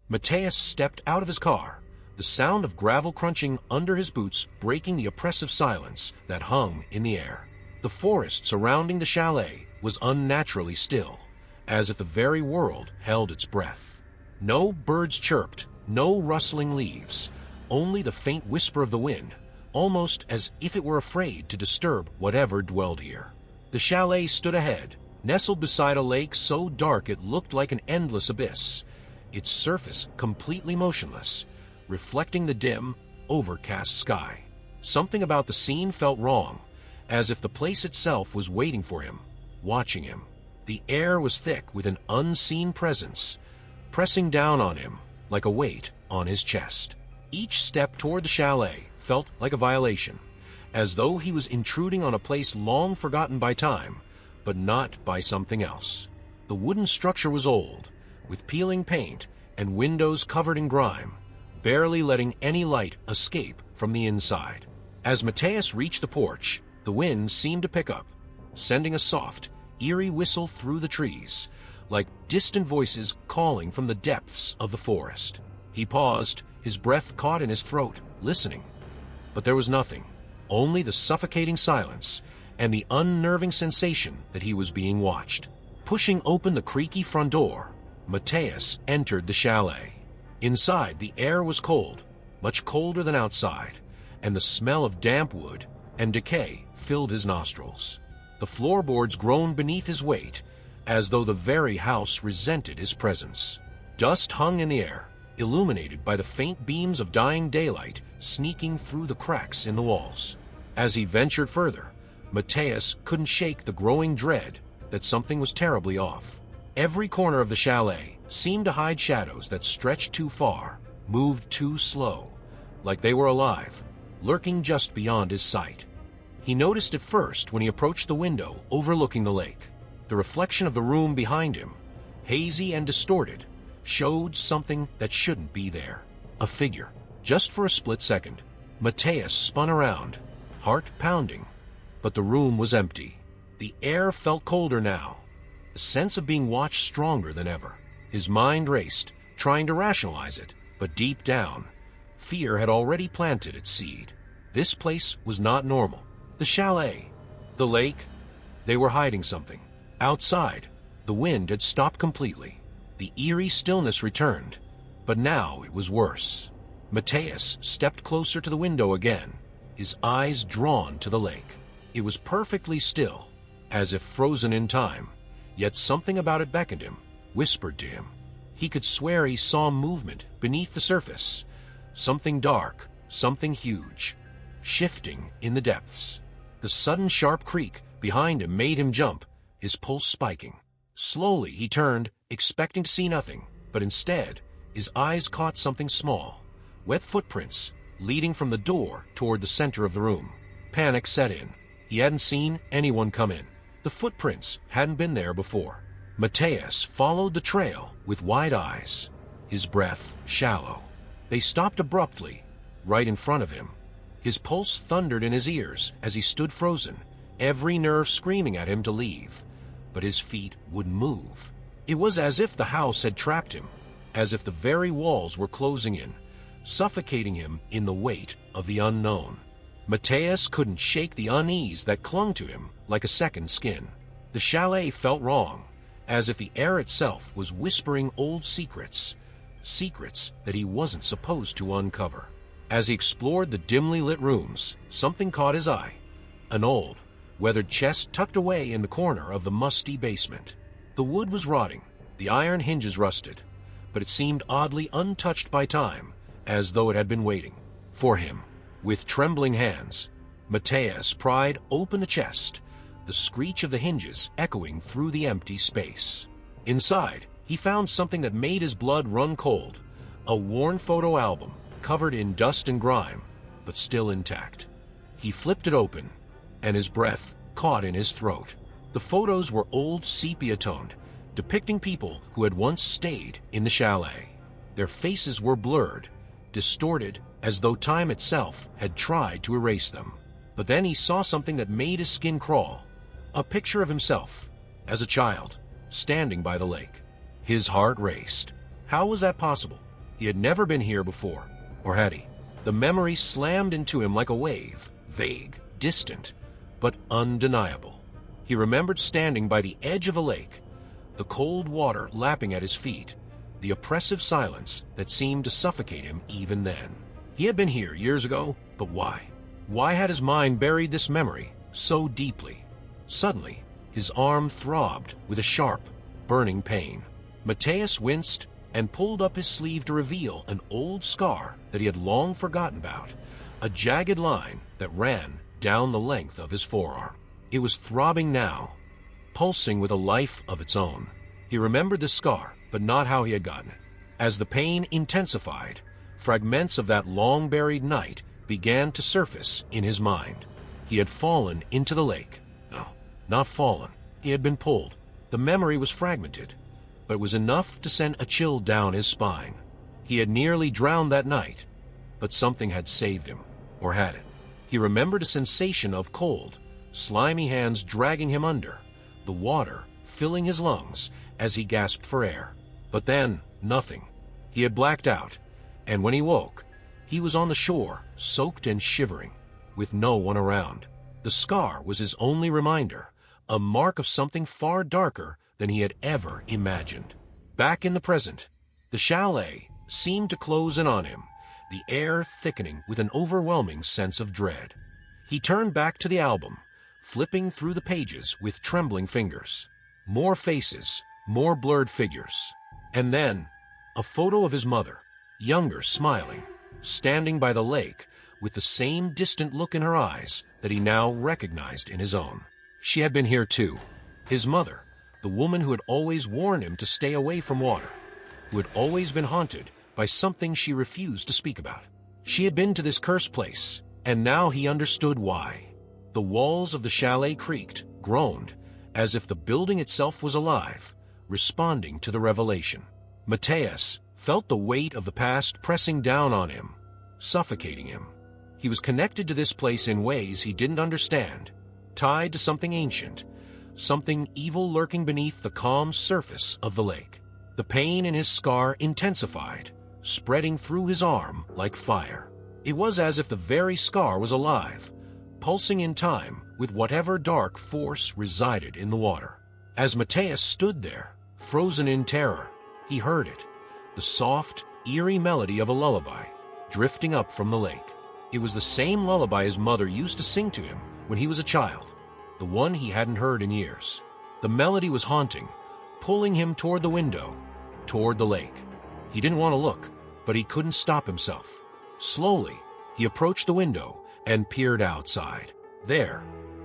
Mateus stepped out of his car, the sound of gravel crunching under his boots breaking the oppressive silence that hung in the air. The forest surrounding the chalet was unnaturally still, as if the very world held its breath. No birds chirped, no rustling leaves, only the faint whisper of the wind, almost as if it were afraid to disturb whatever dwelled here. The chalet stood ahead, nestled beside a lake so dark it looked like an endless abyss, its surface completely motionless, reflecting the dim, overcast sky. Something about the scene felt wrong, as if the place itself was waiting for him, watching him. The air was thick with an unseen presence, pressing down on him like a weight on his chest. Each step toward the chalet felt like a violation, as though he was intruding on a place long forgotten by time, but not by something else. The wooden structure was old, with peeling paint and windows covered in grime, barely letting any light escape from the inside. As Mateus reached the porch, the wind seemed to pick up, sending a soft, eerie whistle through the trees, like distant voices calling from the depths of the forest. He paused, his breath caught in his throat, listening. But there was nothing, only the suffocating silence and the unnerving sensation that he was being watched. Pushing open the creaky front door, Mateus entered the chalet. Inside, the air was cold, much colder than outside, and the smell of damp wood and decay filled his nostrils. The floorboards groaned beneath his weight, as though the very house resented his presence. Dust hung in the air, illuminated by the faint beams of dying daylight sneaking through the cracks in the walls. As he ventured further, Mateus couldn't shake the growing dread that something was terribly off. Every corner of the chalet seemed to hide shadows that stretched too far, moved too slow, like they were alive, lurking just beyond his sight. He noticed it first when he approached the window overlooking the lake. The reflection of the room behind him, hazy and distorted, showed something that shouldn't be there. A figure. Just for a split second, Mateus spun around, heart pounding, but the room was empty. The air felt colder now, the sense of being watched stronger than ever. His mind raced, trying to rationalize it, but deep down, fear had already planted its seed. This place was not normal. The chalet, the lake, they were hiding something. Outside, the wind had stopped completely. The eerie stillness returned, but now it was worse. Mateus stepped closer to the window again, his eyes drawn to the lake. It was perfectly still, as if frozen in time, yet something about it beckoned him, whispered to him. He could swear he saw movement beneath the surface, something dark, something huge, shifting in the depths. The sudden sharp creak behind him made him jump, his pulse spiking. Slowly he turned, expecting to see nothing, but instead, his eyes caught something small, wet footprints leading from the door toward the center of the room. Panic set in. He hadn't seen anyone come in. The footprints hadn't been there before. Mateus followed the trail with wide eyes, his breath shallow. They stopped abruptly, right in front of him. His pulse thundered in his ears as he stood frozen, every nerve screaming at him to leave. But his feet wouldn't move. It was as if the house had trapped him, as if the very walls were closing in, suffocating him in the weight of the unknown. Mateus couldn't shake the unease that clung to him like a second skin. The chalet felt wrong, as if the air itself was whispering old secrets, secrets that he wasn't supposed to uncover. As he explored the dimly lit rooms, something caught his eye. An old, weathered chest tucked away in the corner of the musty basement. The wood was rotting, the iron hinges rusted, but it seemed oddly untouched by time, as though it had been waiting for him. With trembling hands, Mateus pried open the chest, the screech of the hinges echoing through the empty space. Inside, he found something that made his blood run cold, a worn photo album covered in dust and grime, but still intact. He flipped it open, and his breath caught in his throat. The photos were old sepia-toned, depicting people who had once stayed in the chalet. Their faces were blurred, distorted, as though time itself had tried to erase them. But then he saw something that made his skin crawl, a picture of himself, as a child, standing by the lake. His heart raced. How was that possible? He had never been here before, or had he? The memory slammed into him like a wave, vague, distant, but undeniable. He remembered standing by the edge of a lake, the cold water lapping at his feet, the oppressive silence that seemed to suffocate him even then. He had been here years ago, but why? Why had his mind buried this memory so deeply? Suddenly, his arm throbbed with a sharp, burning pain. Matthias winced and pulled up his sleeve to reveal an old scar that he had long forgotten about, a jagged line that ran down the length of his forearm. It was throbbing now, pulsing with a life of its own. He remembered the scar, but not how he had gotten it. As the pain intensified, fragments of that long-buried night began to surface in his mind. He had fallen into the lake. No, not fallen. He had been pulled. The memory was fragmented, but it was enough to send a chill down his spine. He had nearly drowned that night, but something had saved him, or had it. He remembered a sensation of cold, slimy hands dragging him under, the water filling his lungs as he gasped for air. But then, nothing. He had blacked out, and when he woke, he was on the shore, soaked and shivering, with no one around. The scar was his only reminder, a mark of something far darker than he had ever imagined. Back in the present, the chalet seemed to close in on him, the air thickening with an overwhelming sense of dread. He turned back to the album, flipping through the pages with trembling fingers. More faces, more blurred figures. And then, a photo of his mother, younger, smiling, standing by the lake with the same distant look in her eyes that he now recognized in his own. She had been here too. His mother, the woman who had always warned him to stay away from water, who had always been haunted by something she refused to speak about. She had been to this cursed place, and now he understood why. The walls of the chalet creaked, groaned, as if the building itself was alive, responding to the revelation. Matthias felt the weight of the past pressing down on him, suffocating him. He was connected to this place in ways he didn't understand, tied to something ancient, something evil lurking beneath the calm surface of the lake. The pain in his scar intensified, spreading through his arm like fire. It was as if the very scar was alive, pulsing in time with whatever dark force resided in the water. As Matthias stood there, frozen in terror, he heard it, the soft, eerie melody of a lullaby, drifting up from the lake. It was the same lullaby his mother used to sing to him when he was a child, the one he hadn't heard in years. The melody was haunting, pulling him toward the window, toward the lake. He didn't want to look, but he couldn't stop himself. Slowly, he approached the window and peered outside. There,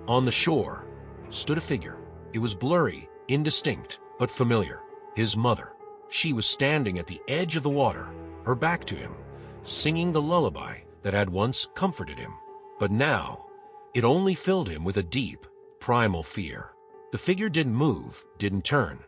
on the shore, stood a figure. It was blurry, indistinct, but familiar. His mother. She was standing at the edge of the water, her back to him, singing the lullaby that had once comforted him. But now, it only filled him with a deep, primal fear. The figure didn't move, didn't turn,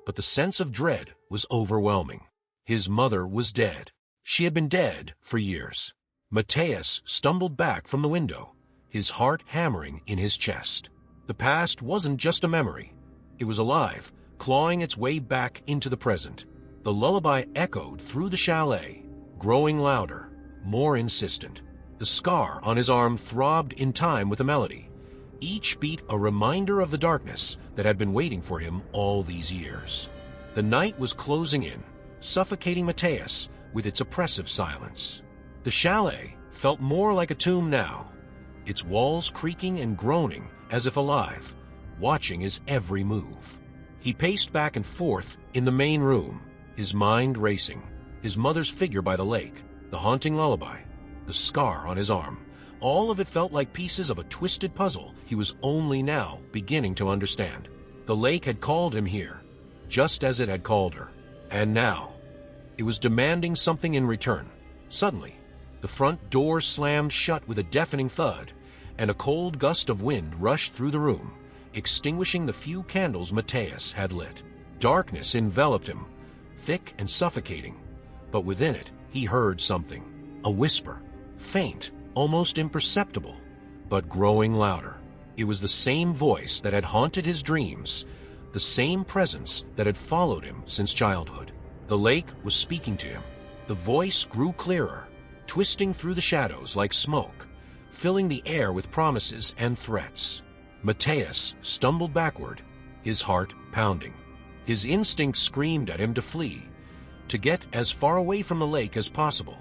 but the sense of dread was overwhelming. His mother was dead. She had been dead for years. Matthias stumbled back from the window, his heart hammering in his chest. The past wasn't just a memory. It was alive, clawing its way back into the present. The lullaby echoed through the chalet, growing louder, more insistent. The scar on his arm throbbed in time with the melody, each beat a reminder of the darkness that had been waiting for him all these years. The night was closing in, suffocating Matthias with its oppressive silence. The chalet felt more like a tomb now, its walls creaking and groaning as if alive, watching his every move. He paced back and forth in the main room, his mind racing. His mother's figure by the lake, the haunting lullaby, the scar on his arm, all of it felt like pieces of a twisted puzzle he was only now beginning to understand. The lake had called him here, just as it had called her, and now it was demanding something in return. Suddenly, the front door slammed shut with a deafening thud, and a cold gust of wind rushed through the room, extinguishing the few candles Matthias had lit. Darkness enveloped him, thick and suffocating, but within it he heard something, a whisper, faint, almost imperceptible, but growing louder. It was the same voice that had haunted his dreams, the same presence that had followed him since childhood. The lake was speaking to him, The voice grew clearer, twisting through the shadows like smoke, filling the air with promises and threats. Mateus stumbled backward, his heart pounding. His instinct screamed at him to flee, to get as far away from the lake as possible,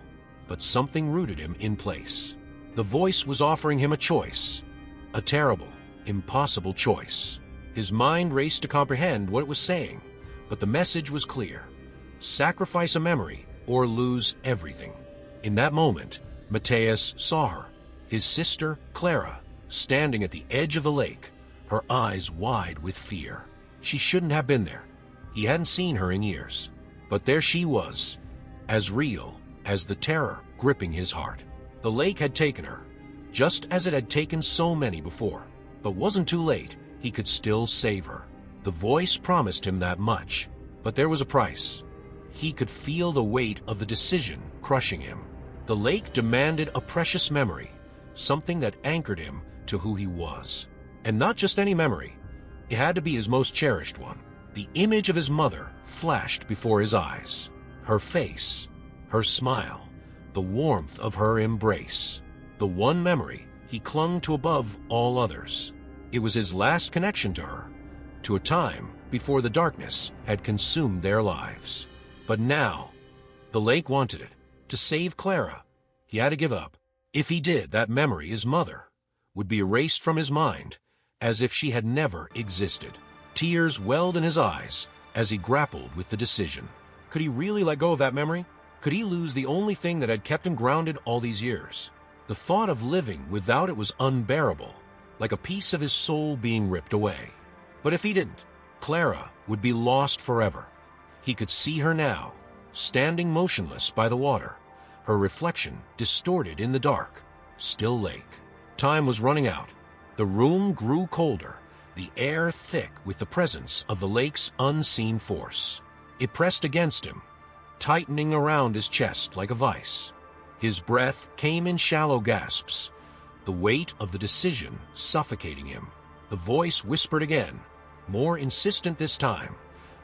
but something rooted him in place. The voice was offering him a choice, a terrible, impossible choice. His mind raced to comprehend what it was saying, but the message was clear: sacrifice a memory or lose everything. In that moment, Mateus saw her, his sister Clara, standing at the edge of the lake, her eyes wide with fear. She shouldn't have been there. He hadn't seen her in years. But there she was, as real as the terror gripping his heart. The lake had taken her, just as it had taken so many before. But wasn't too late. He could still save her. The voice promised him that much, but there was a price. He could feel the weight of the decision crushing him. The lake demanded a precious memory, something that anchored him to who he was. And not just any memory. It had to be his most cherished one. The image of his mother flashed before his eyes. Her face, her smile, the warmth of her embrace. The one memory he clung to above all others. It was his last connection to her, to a time before the darkness had consumed their lives. But now, the lake wanted it. To save Clara, he had to give up. If he did, that memory, his mother, would be erased from his mind, as if she had never existed. Tears welled in his eyes as he grappled with the decision. Could he really let go of that memory? Could he lose the only thing that had kept him grounded all these years? The thought of living without it was unbearable, like a piece of his soul being ripped away. But if he didn't, Clara would be lost forever. He could see her now, standing motionless by the water, her reflection distorted in the dark, still lake. Time was running out. The room grew colder, the air thick with the presence of the lake's unseen force. It pressed against him, tightening around his chest like a vice. His breath came in shallow gasps, the weight of the decision suffocating him. The voice whispered again, more insistent this time,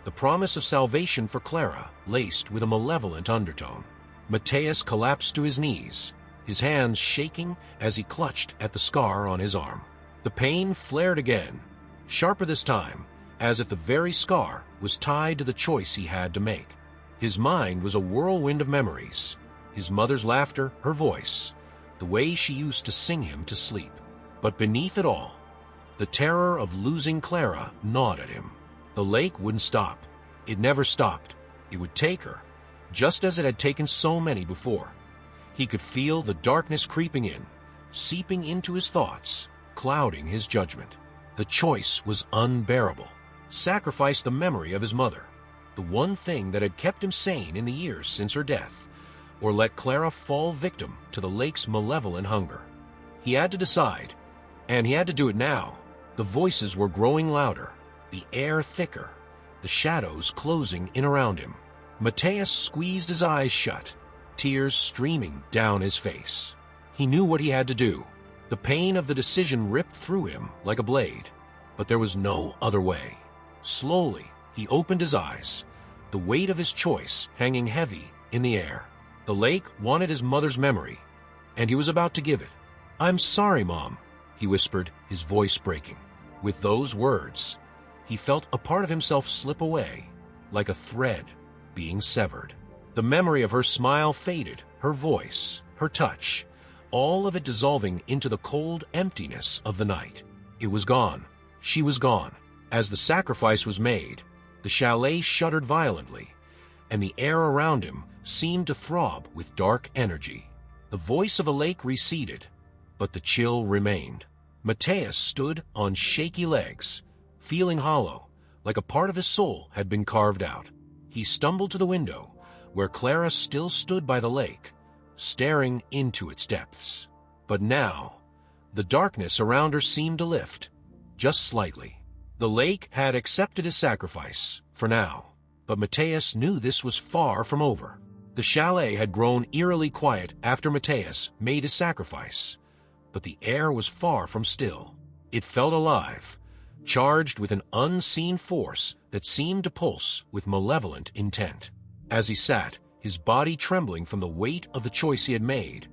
the promise of salvation for Clara laced with a malevolent undertone. Mateus collapsed to his knees, his hands shaking as he clutched at the scar on his arm. The pain flared again, sharper this time, as if the very scar was tied to the choice he had to make. His mind was a whirlwind of memories, his mother's laughter, her voice, the way she used to sing him to sleep. But beneath it all, the terror of losing Clara gnawed at him. The lake wouldn't stop. It never stopped. It would take her, just as it had taken so many before. He could feel the darkness creeping in, seeping into his thoughts, clouding his judgment. The choice was unbearable. Sacrifice the memory of his mother, the one thing that had kept him sane in the years since her death, or let Clara fall victim to the lake's malevolent hunger. He had to decide, and he had to do it now. The voices were growing louder, the air thicker, the shadows closing in around him. Mateus squeezed his eyes shut, tears streaming down his face. He knew what he had to do. The pain of the decision ripped through him like a blade, but there was no other way. Slowly, he opened his eyes, the weight of his choice hanging heavy in the air. The lake wanted his mother's memory, and he was about to give it. "I'm sorry, Mom," he whispered, his voice breaking. With those words, he felt a part of himself slip away, like a thread being severed. The memory of her smile faded, her voice, her touch, all of it dissolving into the cold emptiness of the night. It was gone. She was gone. As the sacrifice was made, the chalet shuddered violently, and the air around him seemed to throb with dark energy. The voice of a lake receded, but the chill remained. Mateus stood on shaky legs, feeling hollow, like a part of his soul had been carved out. He stumbled to the window, where Clara still stood by the lake, staring into its depths. But now, the darkness around her seemed to lift, just slightly. The lake had accepted his sacrifice, for now, but Mateus knew this was far from over. The chalet had grown eerily quiet after Mateus made his sacrifice, but the air was far from still. It felt alive, charged with an unseen force that seemed to pulse with malevolent intent. As he sat, his body trembling from the weight of the choice he had made.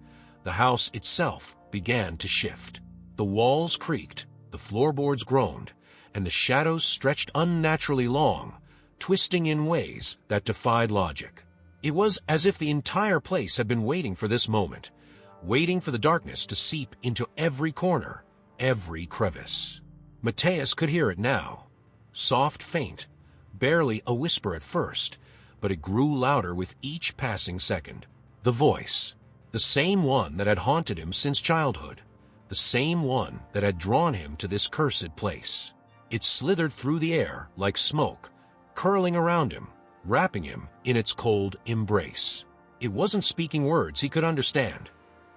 The house itself began to shift. The walls creaked, the floorboards groaned, and the shadows stretched unnaturally long, twisting in ways that defied logic. It was as if the entire place had been waiting for this moment, waiting for the darkness to seep into every corner, every crevice. Matthias could hear it now. Soft, faint, barely a whisper at first, but it grew louder with each passing second. The voice, the same one that had haunted him since childhood, the same one that had drawn him to this cursed place. It slithered through the air like smoke, curling around him, wrapping him in its cold embrace. It wasn't speaking words he could understand.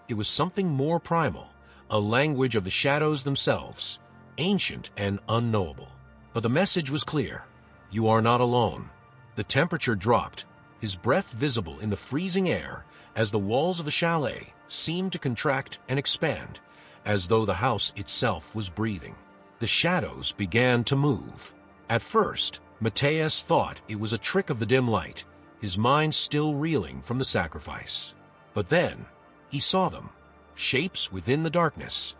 It was something more primal, a language of the shadows themselves, ancient and unknowable. But the message was clear. You are not alone. The temperature dropped, his breath visible in the freezing air as the walls of the chalet seemed to contract and expand, as though the house itself was breathing. The shadows began to move. At first, Matthias thought it was a trick of the dim light, his mind still reeling from the sacrifice. But then, he saw them, shapes within the darkness,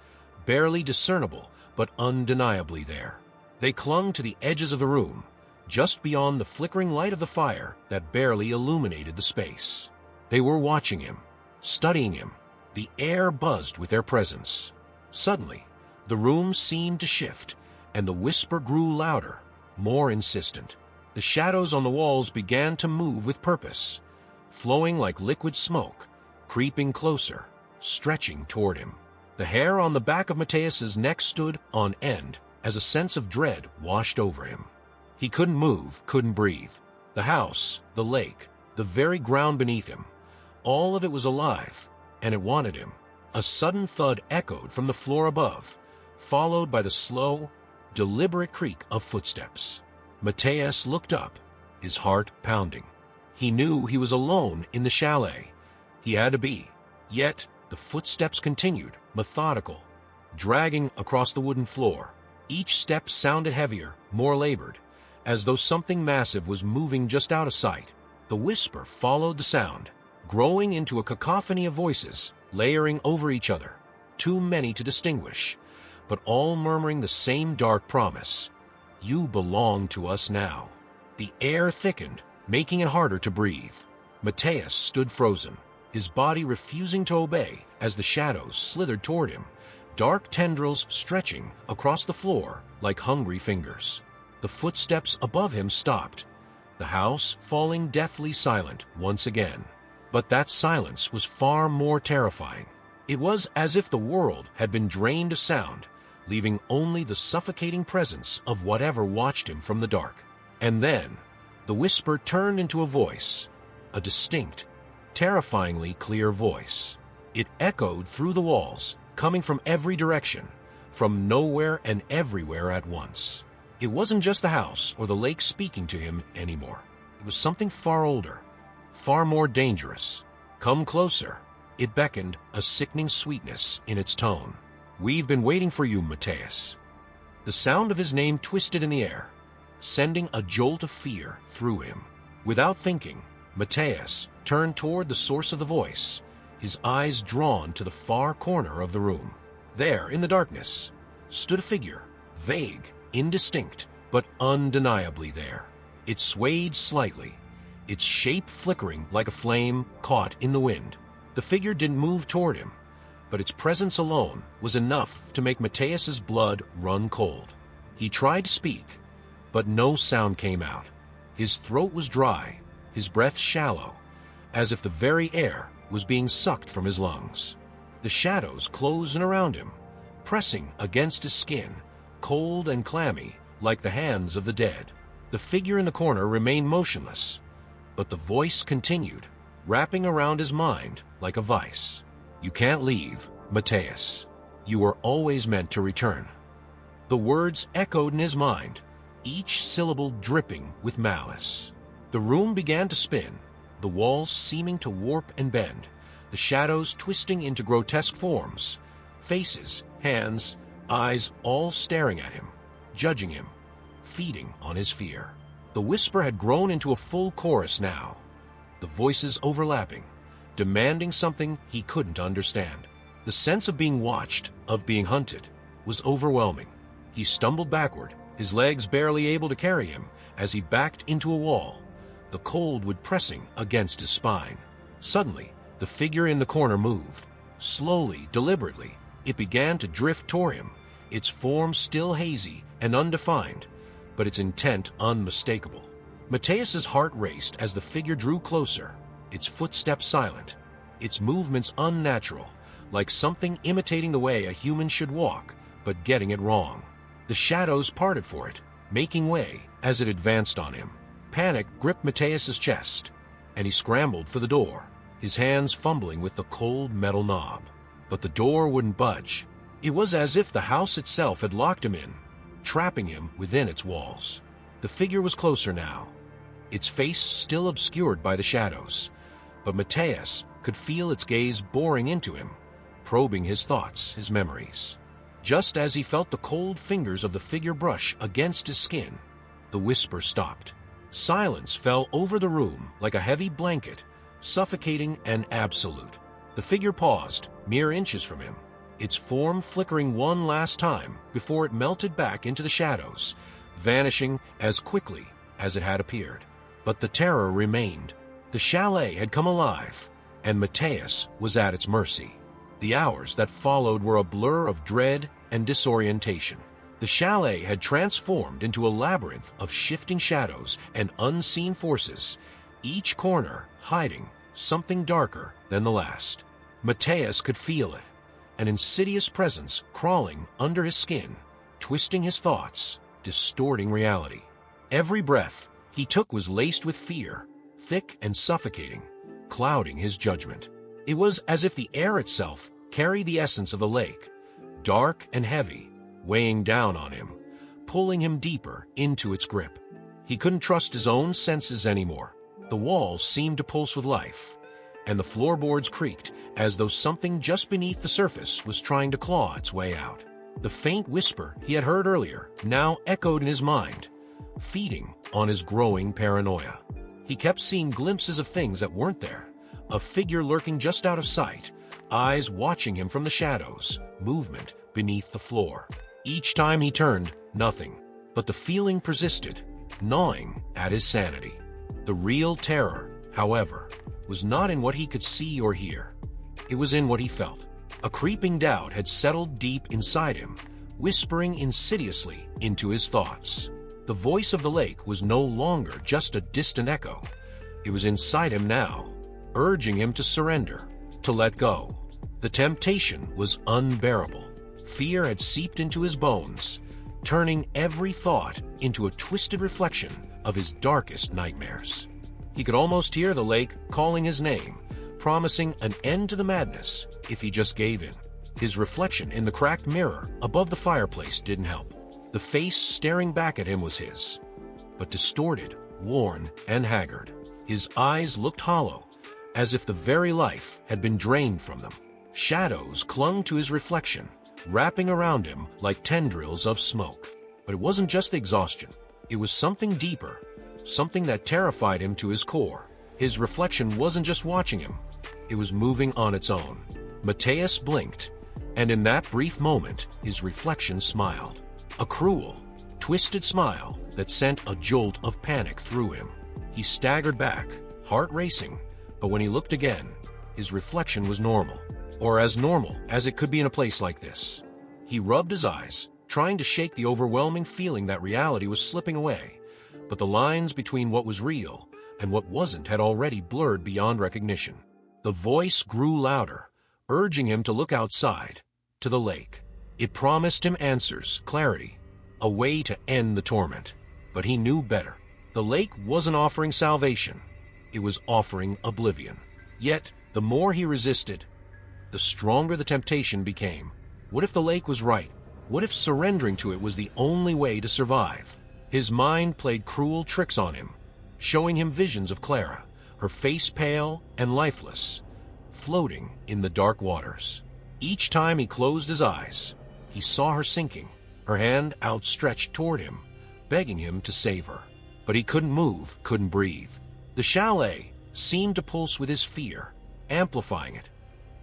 barely discernible but undeniably there. They clung to the edges of the room, just beyond the flickering light of the fire that barely illuminated the space. They were watching him, studying him. The air buzzed with their presence. Suddenly, the room seemed to shift, and the whisper grew louder, more insistent. The shadows on the walls began to move with purpose, flowing like liquid smoke, creeping closer, stretching toward him. The hair on the back of Matthias's neck stood on end as a sense of dread washed over him. He couldn't move, couldn't breathe. The house, the lake, the very ground beneath him, all of it was alive, and it wanted him. A sudden thud echoed from the floor above, followed by the slow, deliberate creak of footsteps. Matthias looked up, his heart pounding. He knew he was alone in the chalet. He had to be. Yet, the footsteps continued, methodical, dragging across the wooden floor. Each step sounded heavier, more labored, as though something massive was moving just out of sight. The whisper followed the sound, growing into a cacophony of voices, layering over each other, too many to distinguish, but all murmuring the same dark promise. You belong to us now. The air thickened, making it harder to breathe. Matthias stood frozen, his body refusing to obey as the shadows slithered toward him, dark tendrils stretching across the floor like hungry fingers. The footsteps above him stopped, the house falling deathly silent once again. But that silence was far more terrifying. It was as if the world had been drained of sound, leaving only the suffocating presence of whatever watched him from the dark. And then, the whisper turned into a voice, a distinct, terrifyingly clear voice. It echoed through the walls, coming from every direction, from nowhere and everywhere at once. It wasn't just the house or the lake speaking to him anymore. It was something far older, far more dangerous. Come closer. It beckoned, a sickening sweetness in its tone. We've been waiting for you, Matthias. The sound of his name twisted in the air, sending a jolt of fear through him. Without thinking, Matthias turned toward the source of the voice, his eyes drawn to the far corner of the room. There, in the darkness, stood a figure, vague, indistinct, but undeniably there. It swayed slightly, its shape flickering like a flame caught in the wind. The figure didn't move toward him, but its presence alone was enough to make Matthias's blood run cold. He tried to speak, but no sound came out. His throat was dry, his breath shallow, as if the very air was being sucked from his lungs. The shadows closed in around him, pressing against his skin, cold and clammy like the hands of the dead. The figure in the corner remained motionless, but the voice continued, wrapping around his mind like a vice. You can't leave, Matthias. You were always meant to return. The words echoed in his mind, each syllable dripping with malice. The room began to spin, the walls seeming to warp and bend, the shadows twisting into grotesque forms, faces, hands, eyes all staring at him, judging him, feeding on his fear. The whisper had grown into a full chorus now. the voices overlapping, demanding something he couldn't understand. The sense of being watched, of being hunted, was overwhelming. He stumbled backward, his legs barely able to carry him, as he backed into a wall, the cold wood pressing against his spine. Suddenly, the figure in the corner moved. Slowly, deliberately, it began to drift toward him, its form still hazy and undefined, but its intent unmistakable. Mateus's heart raced as the figure drew closer, its footsteps silent, its movements unnatural, like something imitating the way a human should walk, but getting it wrong. The shadows parted for it, making way as it advanced on him. Panic gripped Mateus's chest, and he scrambled for the door, his hands fumbling with the cold metal knob. But the door wouldn't budge. It was as if the house itself had locked him in, trapping him within its walls. The figure was closer now, its face still obscured by the shadows, but Mateus could feel its gaze boring into him, probing his thoughts, his memories. Just as he felt the cold fingers of the figure brush against his skin, the whisper stopped. Silence fell over the room like a heavy blanket, suffocating and absolute. The figure paused, mere inches from him, its form flickering one last time before it melted back into the shadows, vanishing as quickly as it had appeared. But the terror remained. The chalet had come alive, and Mateus was at its mercy. The hours that followed were a blur of dread and disorientation. The chalet had transformed into a labyrinth of shifting shadows and unseen forces, each corner hiding something darker than the last. Mateus could feel it, an insidious presence crawling under his skin, twisting his thoughts, distorting reality. Every breath he took was laced with fear, thick and suffocating, clouding his judgment. It was as if the air itself carried the essence of the lake, dark and heavy, weighing down on him, pulling him deeper into its grip. He couldn't trust his own senses anymore. The walls seemed to pulse with life, and the floorboards creaked as though something just beneath the surface was trying to claw its way out. The faint whisper he had heard earlier now echoed in his mind, feeding on his growing paranoia. He kept seeing glimpses of things that weren't there, a figure lurking just out of sight, eyes watching him from the shadows, movement beneath the floor. Each time he turned, nothing, but the feeling persisted, gnawing at his sanity. The real terror, however, was not in what he could see or hear. It was in what he felt. A creeping doubt had settled deep inside him, whispering insidiously into his thoughts. The voice of the lake was no longer just a distant echo. It was inside him now, urging him to surrender, to let go. The temptation was unbearable. Fear had seeped into his bones, turning every thought into a twisted reflection of his darkest nightmares. He could almost hear the lake calling his name, promising an end to the madness if he just gave in. His reflection in the cracked mirror above the fireplace didn't help. The face staring back at him was his, but distorted, worn, and haggard. His eyes looked hollow, as if the very life had been drained from them. Shadows clung to his reflection, wrapping around him like tendrils of smoke. But it wasn't just exhaustion. It was something deeper, something that terrified him to his core. His reflection wasn't just watching him. It was moving on its own. Mateus blinked, and in that brief moment, his reflection smiled. A cruel, twisted smile that sent a jolt of panic through him. He staggered back, heart racing, but when he looked again, his reflection was normal, or as normal as it could be in a place like this. He rubbed his eyes, trying to shake the overwhelming feeling that reality was slipping away, but the lines between what was real and what wasn't had already blurred beyond recognition. The voice grew louder, urging him to look outside, to the lake. It promised him answers, clarity, a way to end the torment. But he knew better. The lake wasn't offering salvation. It was offering oblivion. Yet, the more he resisted, the stronger the temptation became. What if the lake was right? What if surrendering to it was the only way to survive? His mind played cruel tricks on him, showing him visions of Clara, her face pale and lifeless, floating in the dark waters. Each time he closed his eyes, he saw her sinking, her hand outstretched toward him, begging him to save her. But he couldn't move, couldn't breathe. The chalet, seemed to pulse with his fear, amplifying it,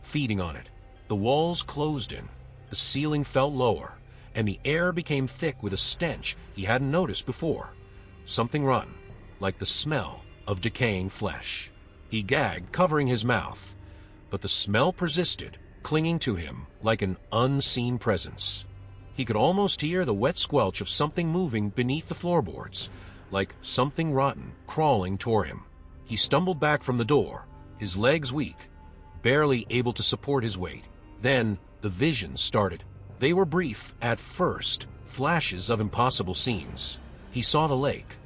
feeding on it. The walls closed in, the ceiling fell lower, and the air became thick with a stench he hadn't noticed before. Something rotten, like the smell of decaying flesh. He gagged, covering his mouth, but the smell persisted, clinging to him like an unseen presence. He could almost hear the wet squelch of something moving beneath the floorboards, like something rotten crawling toward him. He stumbled back from the door, his legs weak, barely able to support his weight. Then the visions started. They were brief at first, flashes of impossible scenes. He saw the lake,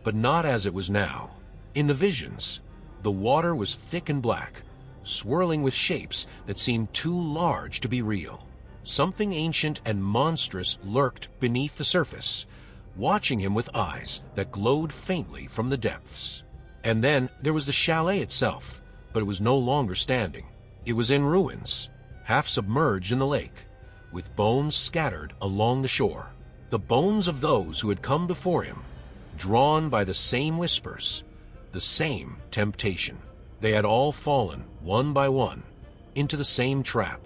but not as it was now. In the visions, the water was thick and black, swirling with shapes that seemed too large to be real. Something ancient and monstrous lurked beneath the surface, watching him with eyes that glowed faintly from the depths. And then there was the chalet itself, but it was no longer standing. It was in ruins, half submerged in the lake, with bones scattered along the shore. The bones of those who had come before him, drawn by the same whispers, the same temptation. They had all fallen, one by one, into the same trap.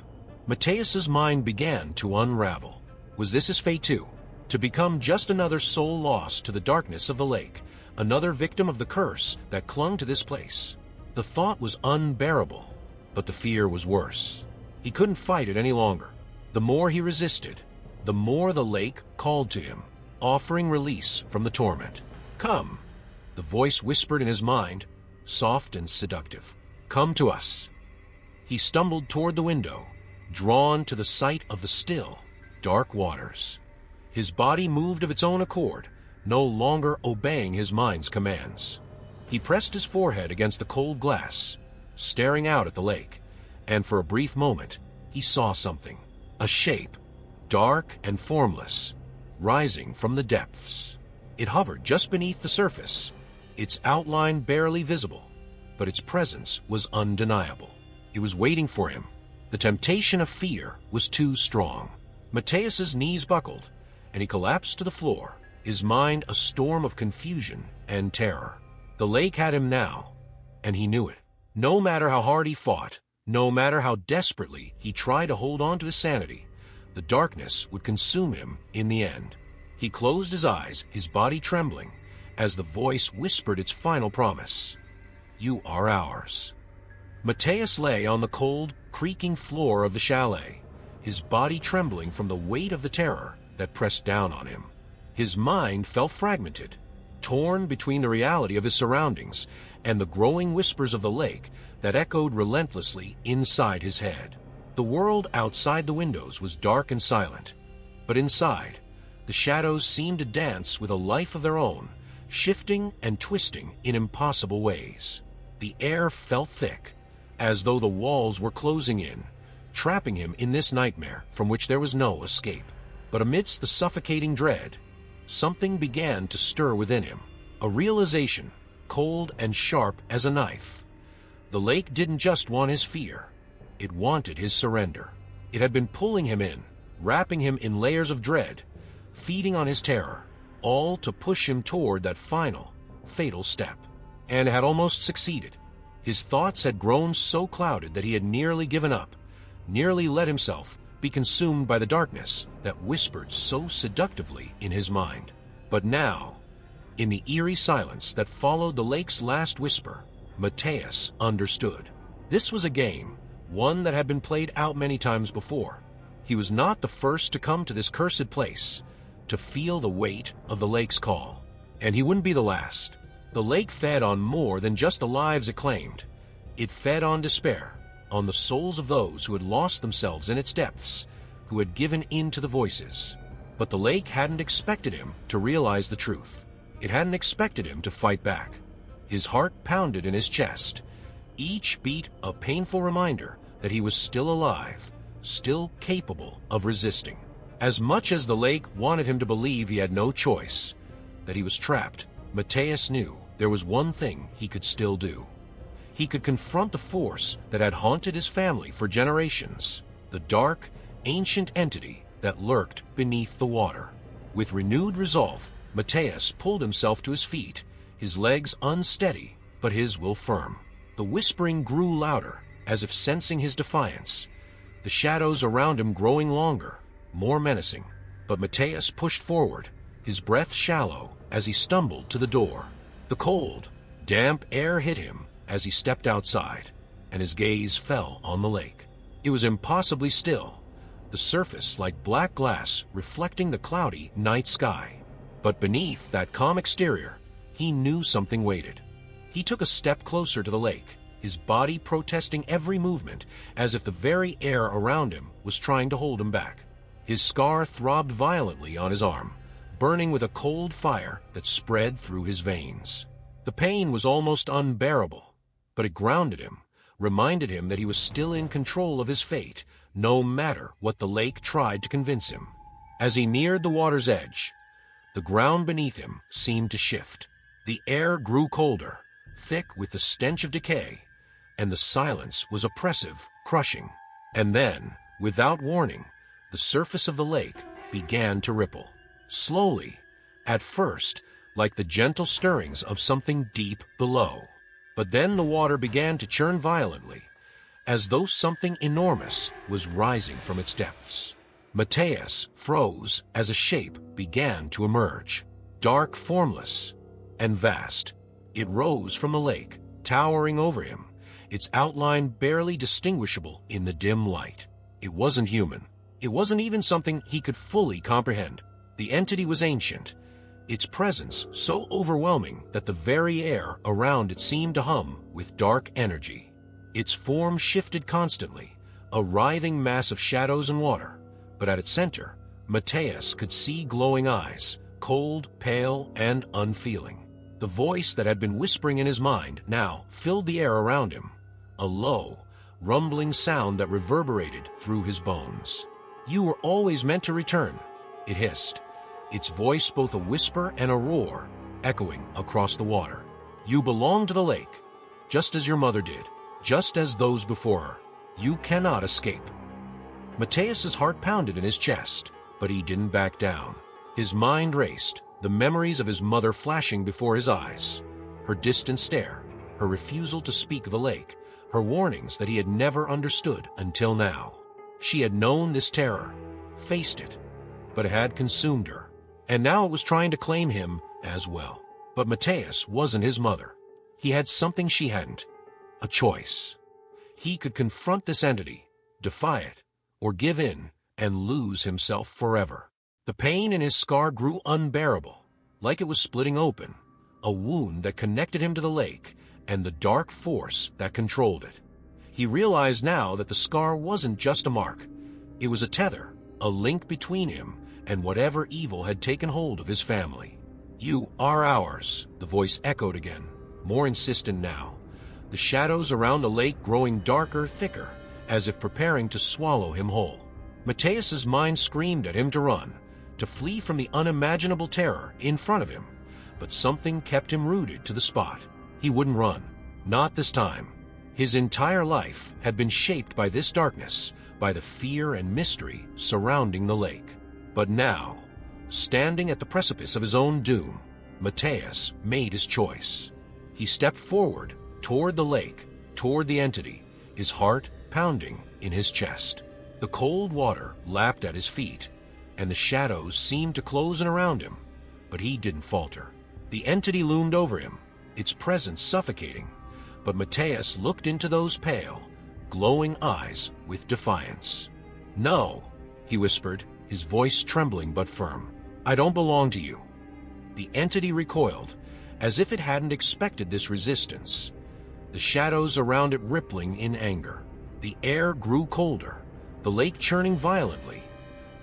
Mateus's mind began to unravel. Was this his fate too? To become just another soul lost to the darkness of the lake, another victim of the curse that clung to this place. The thought was unbearable, but the fear was worse. He couldn't fight it any longer. The more he resisted, the more the lake called to him, offering release from the torment. "Come," the voice whispered in his mind, soft and seductive. "Come to us." He stumbled toward the window, drawn to the sight of the still, dark waters. His body moved of its own accord, no longer obeying his mind's commands. He pressed his forehead against the cold glass, staring out at the lake, and for a brief moment, he saw something. A shape, dark and formless, rising from the depths. It hovered just beneath the surface, its outline barely visible, but its presence was undeniable. It was waiting for him. The temptation of fear was too strong. Mateus's knees buckled, and he collapsed to the floor, his mind a storm of confusion and terror. The lake had him now, and he knew it. No matter how hard he fought, no matter how desperately he tried to hold on to his sanity, the darkness would consume him in the end. He closed his eyes, his body trembling, as the voice whispered its final promise. "You are ours." Mateus lay on the cold, creaking floor of the chalet, his body trembling from the weight of the terror that pressed down on him. His mind felt fragmented, torn between the reality of his surroundings and the growing whispers of the lake that echoed relentlessly inside his head. The world outside the windows was dark and silent, but inside, the shadows seemed to dance with a life of their own, shifting and twisting in impossible ways. The air felt thick, as though the walls were closing in, trapping him in this nightmare from which there was no escape. But amidst the suffocating dread, something began to stir within him, a realization, cold and sharp as a knife. The lake didn't just want his fear, it wanted his surrender. It had been pulling him in, wrapping him in layers of dread, feeding on his terror, all to push him toward that final, fatal step. And had almost succeeded. His thoughts had grown so clouded that he had nearly given up, nearly let himself be consumed by the darkness that whispered so seductively in his mind. But now, in the eerie silence that followed the lake's last whisper, Mateus understood. This was a game, one that had been played out many times before. He was not the first to come to this cursed place, to feel the weight of the lake's call. And he wouldn't be the last. The lake fed on more than just the lives it claimed. It fed on despair, on the souls of those who had lost themselves in its depths, who had given in to the voices. But the lake hadn't expected him to realize the truth. It hadn't expected him to fight back. His heart pounded in his chest, each beat a painful reminder that he was still alive, still capable of resisting. As much as the lake wanted him to believe he had no choice, that he was trapped, Mateus knew there was one thing he could still do. He could confront the force that had haunted his family for generations, the dark, ancient entity that lurked beneath the water. With renewed resolve, Mateus pulled himself to his feet, his legs unsteady, but his will firm. The whispering grew louder, as if sensing his defiance, the shadows around him growing longer, more menacing. But Mateus pushed forward, his breath shallow as he stumbled to the door. The cold, damp air hit him as he stepped outside, and his gaze fell on the lake. It was impossibly still, the surface like black glass reflecting the cloudy night sky. But beneath that calm exterior, he knew something waited. He took a step closer to the lake, his body protesting every movement as if the very air around him was trying to hold him back. His scar throbbed violently on his arm, burning with a cold fire that spread through his veins. The pain was almost unbearable, but it grounded him, reminded him that he was still in control of his fate, no matter what the lake tried to convince him. As he neared the water's edge, the ground beneath him seemed to shift. The air grew colder, thick with the stench of decay, and the silence was oppressive, crushing. And then, without warning, the surface of the lake began to ripple. Slowly, at first, like the gentle stirrings of something deep below. But then the water began to churn violently, as though something enormous was rising from its depths. Mateus froze as a shape began to emerge, dark, formless, and vast. It rose from the lake, towering over him, its outline barely distinguishable in the dim light. It wasn't human. It wasn't even something he could fully comprehend. The entity was ancient, its presence so overwhelming that the very air around it seemed to hum with dark energy. Its form shifted constantly, a writhing mass of shadows and water, but at its center, Mateus could see glowing eyes, cold, pale, and unfeeling. The voice that had been whispering in his mind now filled the air around him, a low, rumbling sound that reverberated through his bones. "You were always meant to return," it hissed, its voice both a whisper and a roar, echoing across the water. "You belong to the lake, just as your mother did, just as those before her. You cannot escape." Mateus's heart pounded in his chest, but he didn't back down. His mind raced, the memories of his mother flashing before his eyes, her distant stare, her refusal to speak of the lake, her warnings that he had never understood until now. She had known this terror, faced it, but it had consumed her, and now it was trying to claim him as well. But Mateus wasn't his mother. He had something she hadn't, a choice. He could confront this entity, defy it, or give in and lose himself forever. The pain in his scar grew unbearable, like it was splitting open, a wound that connected him to the lake and the dark force that controlled it. He realized now that the scar wasn't just a mark. It was a tether, a link between him and whatever evil had taken hold of his family. "You are ours," the voice echoed again, more insistent now, the shadows around the lake growing darker, thicker, as if preparing to swallow him whole. Mateus's mind screamed at him to run, to flee from the unimaginable terror in front of him, but something kept him rooted to the spot. He wouldn't run, not this time. His entire life had been shaped by this darkness, by the fear and mystery surrounding the lake. But now, standing at the precipice of his own doom, Mateus made his choice. He stepped forward, toward the lake, toward the entity, his heart pounding in his chest. The cold water lapped at his feet, and the shadows seemed to close in around him, but he didn't falter. The entity loomed over him, its presence suffocating, but Mateus looked into those pale, glowing eyes with defiance. "No," he whispered, his voice trembling but firm. "I don't belong to you." The entity recoiled, as if it hadn't expected this resistance, the shadows around it rippling in anger. The air grew colder, the lake churning violently,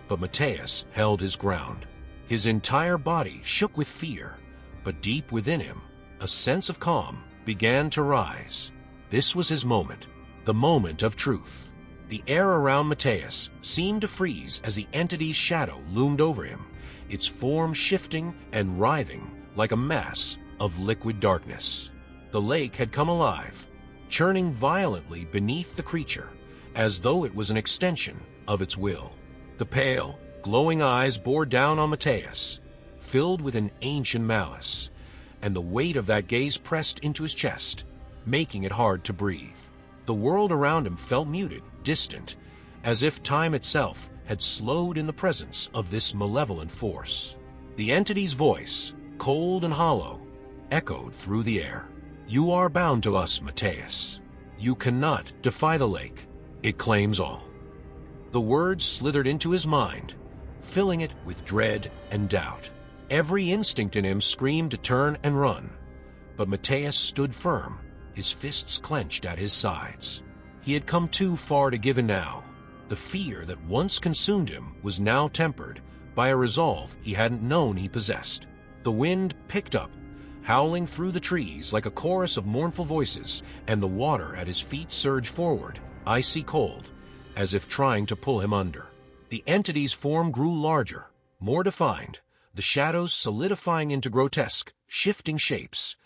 but Mateus held his ground. His entire body shook with fear, but deep within him, a sense of calm began to rise. This was his moment, the moment of truth. The air around Mateus seemed to freeze as the entity's shadow loomed over him, its form shifting and writhing like a mass of liquid darkness. The lake had come alive, churning violently beneath the creature, as though it was an extension of its will. The pale, glowing eyes bore down on Mateus, filled with an ancient malice, and the weight of that gaze pressed into his chest, making it hard to breathe. The world around him felt muted, distant, as if time itself had slowed in the presence of this malevolent force. The entity's voice, cold and hollow, echoed through the air. "You are bound to us, Mateus. You cannot defy the lake. It claims all." The words slithered into his mind, filling it with dread and doubt. Every instinct in him screamed to turn and run, but Mateus stood firm, his fists clenched at his sides. He had come too far to give in now. The fear that once consumed him was now tempered by a resolve he hadn't known he possessed. The wind picked up, howling through the trees like a chorus of mournful voices, and the water at his feet surged forward, icy cold, as if trying to pull him under. The entity's form grew larger, more defined, the shadows solidifying into grotesque, shifting shapes,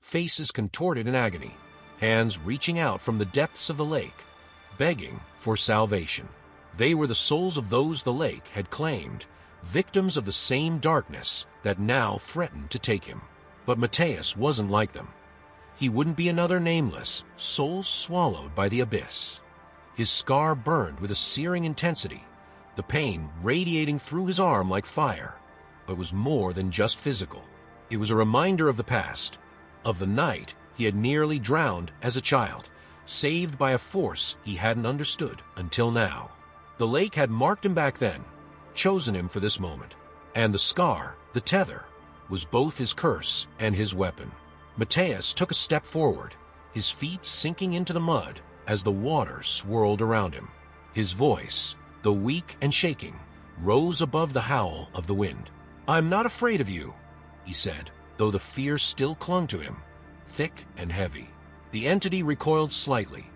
faces contorted in agony, hands reaching out from the depths of the lake, begging for salvation. They were the souls of those the lake had claimed, victims of the same darkness that now threatened to take him. But Mateus wasn't like them. He wouldn't be another nameless, soul swallowed by the abyss. His scar burned with a searing intensity, the pain radiating through his arm like fire, but was more than just physical. It was a reminder of the past, of the night he had nearly drowned as a child, saved by a force he hadn't understood until now. The lake had marked him back then, chosen him for this moment, and the scar, the tether, was both his curse and his weapon. Mateus took a step forward, his feet sinking into the mud as the water swirled around him. His voice, though weak and shaking, rose above the howl of the wind. "I'm not afraid of you," he said, though the fear still clung to him, thick and heavy. The entity recoiled slightly,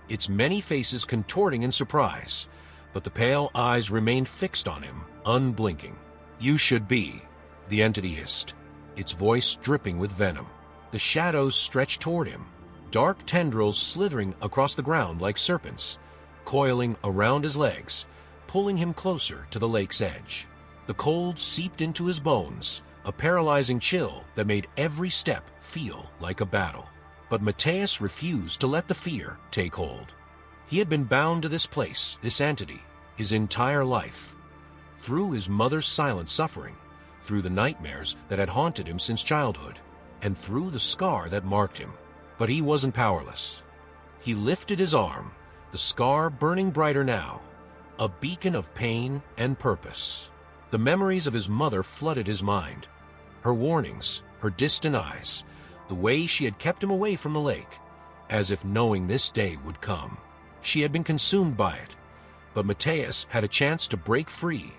its many faces contorting in surprise, but the pale eyes remained fixed on him, unblinking. "You should be," the entity hissed, its voice dripping with venom. The shadows stretched toward him, dark tendrils slithering across the ground like serpents, coiling around his legs, pulling him closer to the lake's edge. The cold seeped into his bones, a paralyzing chill that made every step feel like a battle. But Mateus refused to let the fear take hold. He had been bound to this place, this entity, his entire life. Through his mother's silent suffering, through the nightmares that had haunted him since childhood, and through the scar that marked him. But he wasn't powerless. He lifted his arm, the scar burning brighter now, a beacon of pain and purpose. The memories of his mother flooded his mind. Her warnings, her distant eyes, the way she had kept him away from the lake, as if knowing this day would come. She had been consumed by it, but Mateus had a chance to break free,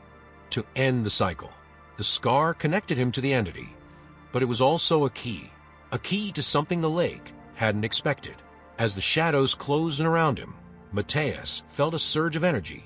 to end the cycle. The scar connected him to the entity, but it was also a key to something the lake hadn't expected. As the shadows closed in around him, Mateus felt a surge of energy,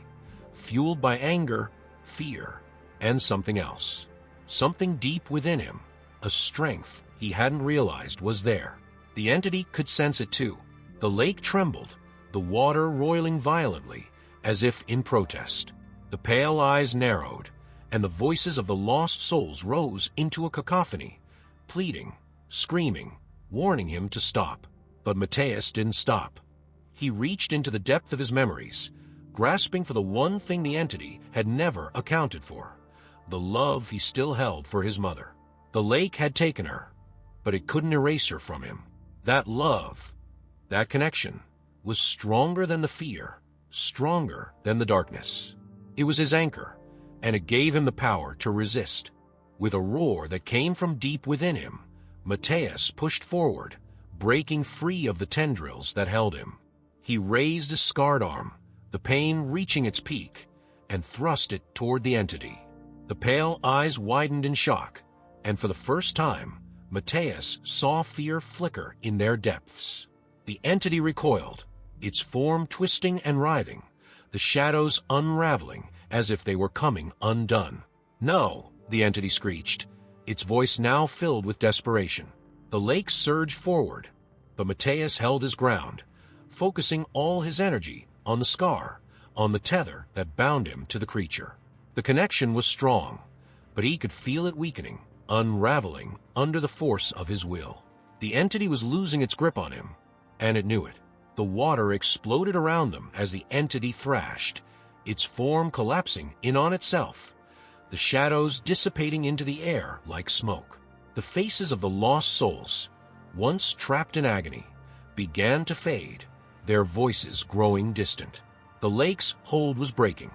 fueled by anger, fear, and something else. Something deep within him, a strength he hadn't realized was there. The entity could sense it too. The lake trembled, the water roiling violently, as if in protest. The pale eyes narrowed, and the voices of the lost souls rose into a cacophony, pleading, screaming, warning him to stop. But Mateus didn't stop. He reached into the depth of his memories, grasping for the one thing the entity had never accounted for, the love he still held for his mother. The lake had taken her, but it couldn't erase her from him. That love, that connection, was stronger than the fear, stronger than the darkness. It was his anchor, and it gave him the power to resist. With a roar that came from deep within him, Mateus pushed forward, breaking free of the tendrils that held him. He raised his scarred arm, the pain reaching its peak, and thrust it toward the entity. The pale eyes widened in shock, and for the first time, Mateus saw fear flicker in their depths. The entity recoiled, its form twisting and writhing, the shadows unraveling as if they were coming undone. "No," the entity screeched, its voice now filled with desperation. The lake surged forward, but Mateus held his ground, focusing all his energy on the scar, on the tether that bound him to the creature. The connection was strong, but he could feel it weakening, unraveling under the force of his will. The entity was losing its grip on him, and it knew it. The water exploded around them as the entity thrashed, its form collapsing in on itself, the shadows dissipating into the air like smoke. The faces of the lost souls, once trapped in agony, began to fade, their voices growing distant. The lake's hold was breaking.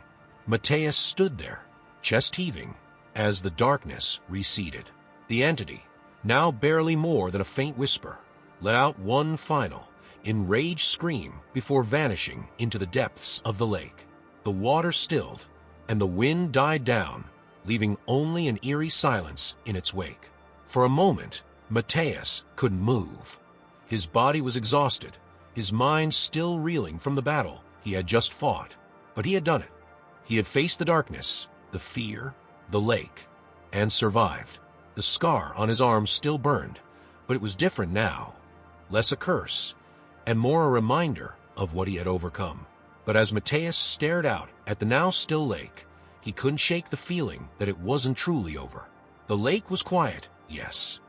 Mateus stood there, chest heaving, as the darkness receded. The entity, now barely more than a faint whisper, let out one final, enraged scream before vanishing into the depths of the lake. The water stilled, and the wind died down, leaving only an eerie silence in its wake. For a moment, Mateus couldn't move. His body was exhausted, his mind still reeling from the battle he had just fought. But he had done it. He had faced the darkness, the fear, the lake, and survived. The scar on his arm still burned, but it was different now. Less a curse, and more a reminder of what he had overcome. But as Mateus stared out at the now still lake, he couldn't shake the feeling that it wasn't truly over. The lake was quiet, yes,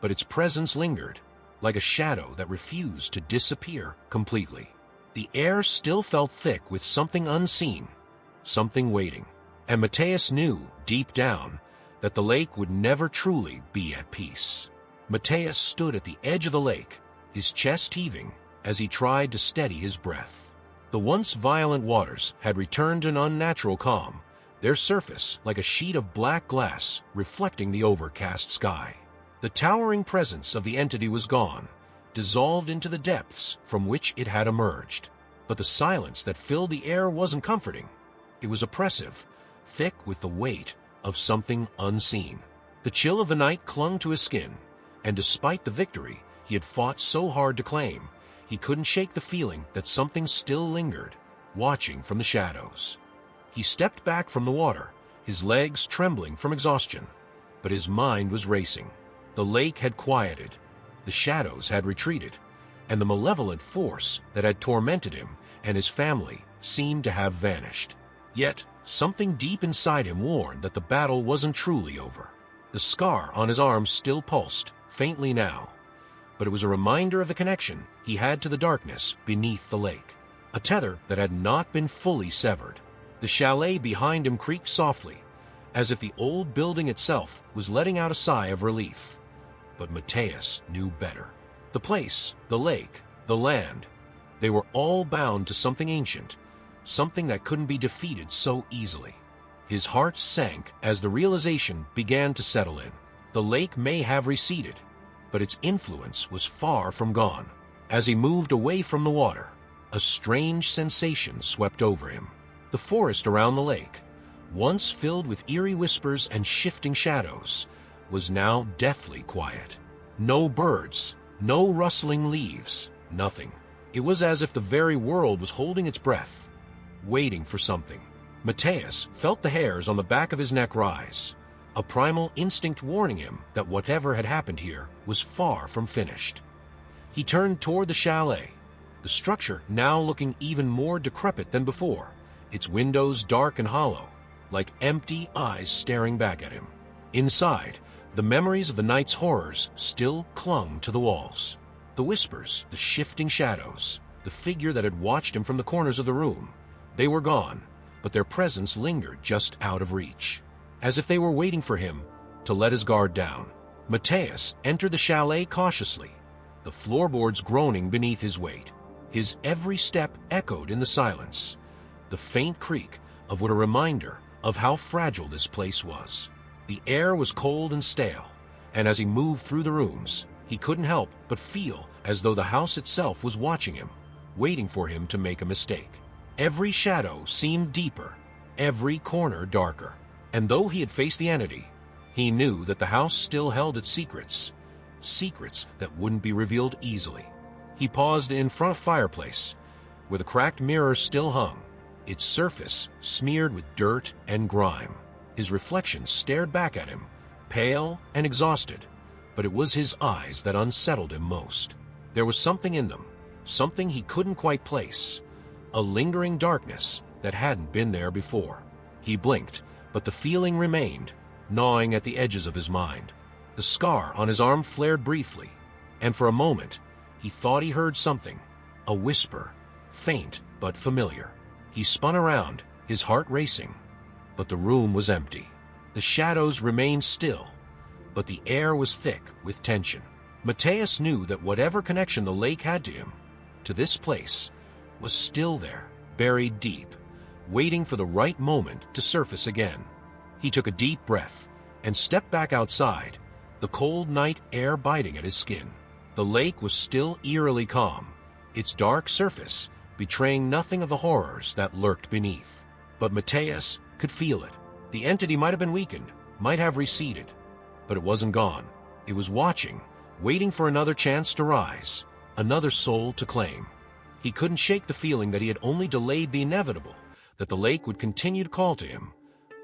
but its presence lingered, like a shadow that refused to disappear completely. The air still felt thick with something unseen, something waiting, and Mateus knew, deep down, that the lake would never truly be at peace. Mateus stood at the edge of the lake, his chest heaving as he tried to steady his breath. The once violent waters had returned an unnatural calm, their surface like a sheet of black glass reflecting the overcast sky. The towering presence of the entity was gone, dissolved into the depths from which it had emerged. But the silence that filled the air wasn't comforting. It was oppressive, thick with the weight of something unseen. The chill of the night clung to his skin, and despite the victory he had fought so hard to claim, he couldn't shake the feeling that something still lingered, watching from the shadows. He stepped back from the water, his legs trembling from exhaustion, but his mind was racing. The lake had quieted, the shadows had retreated, and the malevolent force that had tormented him and his family seemed to have vanished. Yet, something deep inside him warned that the battle wasn't truly over. The scar on his arm still pulsed, faintly now, but it was a reminder of the connection he had to the darkness beneath the lake, a tether that had not been fully severed. The chalet behind him creaked softly, as if the old building itself was letting out a sigh of relief. But Mateus knew better. The place, the lake, the land, they were all bound to something ancient, something that couldn't be defeated so easily. His heart sank as the realization began to settle in. The lake may have receded, but its influence was far from gone. As he moved away from the water, a strange sensation swept over him. The forest around the lake, once filled with eerie whispers and shifting shadows, was now deathly quiet. No birds, no rustling leaves, nothing. It was as if the very world was holding its breath, waiting for something. Mateus felt the hairs on the back of his neck rise, a primal instinct warning him that whatever had happened here was far from finished. He turned toward the chalet, the structure now looking even more decrepit than before, its windows dark and hollow, like empty eyes staring back at him. Inside, the memories of the night's horrors still clung to the walls. The whispers, the shifting shadows, the figure that had watched him from the corners of the room, they were gone, but their presence lingered just out of reach, as if they were waiting for him to let his guard down. Mateus entered the chalet cautiously, the floorboards groaning beneath his weight. His every step echoed in the silence, the faint creak of what a reminder of how fragile this place was. The air was cold and stale, and as he moved through the rooms, he couldn't help but feel as though the house itself was watching him, waiting for him to make a mistake. Every shadow seemed deeper, every corner darker. And though he had faced the entity, he knew that the house still held its secrets, secrets that wouldn't be revealed easily. He paused in front of the fireplace, where the cracked mirror still hung, its surface smeared with dirt and grime. His reflection stared back at him, pale and exhausted, but it was his eyes that unsettled him most. There was something in them, something he couldn't quite place, a lingering darkness that hadn't been there before. He blinked, but the feeling remained, gnawing at the edges of his mind. The scar on his arm flared briefly, and for a moment, he thought he heard something, a whisper, faint but familiar. He spun around, his heart racing, but the room was empty. The shadows remained still, but the air was thick with tension. Mateus knew that whatever connection the lake had to him, to this place, was still there, buried deep, waiting for the right moment to surface again. He took a deep breath and stepped back outside, the cold night air biting at his skin. The lake was still eerily calm, its dark surface betraying nothing of the horrors that lurked beneath. But Mateus could feel it. The entity might have been weakened, might have receded, but it wasn't gone. It was watching, waiting for another chance to rise, another soul to claim. He couldn't shake the feeling that he had only delayed the inevitable, that the lake would continue to call to him,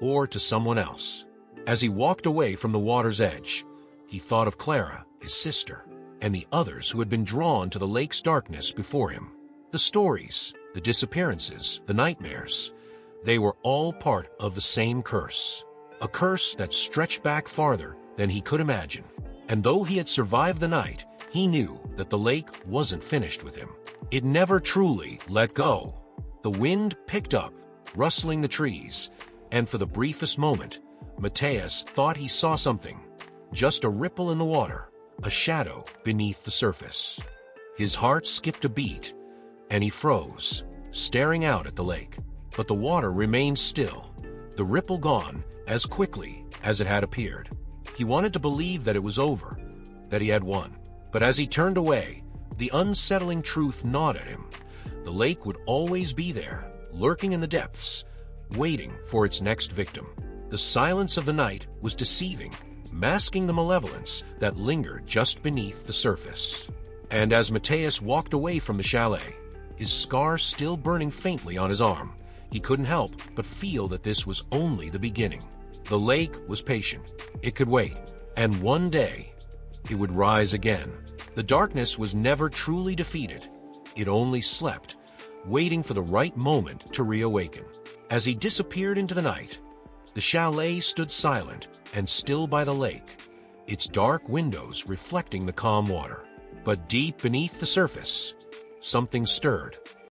or to someone else. As he walked away from the water's edge, he thought of Clara, his sister, and the others who had been drawn to the lake's darkness before him. The stories, the disappearances, the nightmares, they were all part of the same curse. A curse that stretched back farther than he could imagine. And though he had survived the night, he knew that the lake wasn't finished with him. It never truly let go. The wind picked up, rustling the trees, and for the briefest moment, Mateus thought he saw something. Just a ripple in the water, a shadow beneath the surface. His heart skipped a beat, and he froze, staring out at the lake. But the water remained still, the ripple gone as quickly as it had appeared. He wanted to believe that it was over, that he had won. But as he turned away, the unsettling truth gnawed at him. The lake would always be there, lurking in the depths, waiting for its next victim. The silence of the night was deceiving, masking the malevolence that lingered just beneath the surface. And as Mateus walked away from the chalet, his scar still burning faintly on his arm, he couldn't help but feel that this was only the beginning. The lake was patient. It could wait, and one day, it would rise again. The darkness was never truly defeated. It only slept, waiting for the right moment to reawaken. As he disappeared into the night, the chalet stood silent and still by the lake, its dark windows reflecting the calm water. But deep beneath the surface, something stirred.